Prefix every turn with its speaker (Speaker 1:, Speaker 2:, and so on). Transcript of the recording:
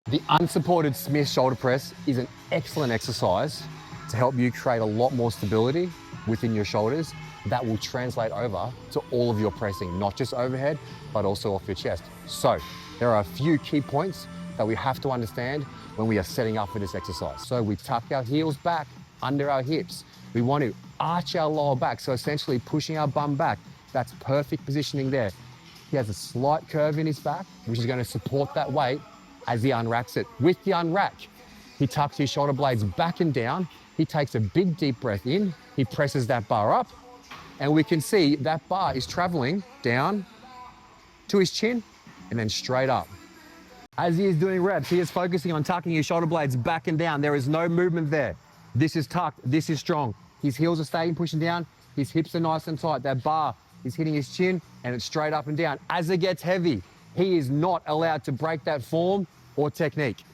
Speaker 1: The unsupported Smith shoulder press is an excellent exercise to help you create a lot more stability within your shoulders that will translate over to all of your pressing, not just overhead, but also off your chest. So there are a few key points that we have to understand when we are setting up for this exercise. So we tuck our heels back under our hips. We want to arch our lower back, so essentially pushing our bum back. That's perfect positioning there. He has a slight curve in his back, which is going to support that weight as he unracks it. With the unrack, he tucks his shoulder blades back and down. He takes a big deep breath in. He presses that bar up, and we can see that bar is traveling down to his chin and then straight up. As he is doing reps, he is focusing on tucking his shoulder blades back and down. There is no movement there. This is tucked, this is strong. His heels are staying pushing down, his hips are nice and tight. That bar is hitting his chin and it's straight up and down. As it gets heavy, he is not allowed to break that form or technique.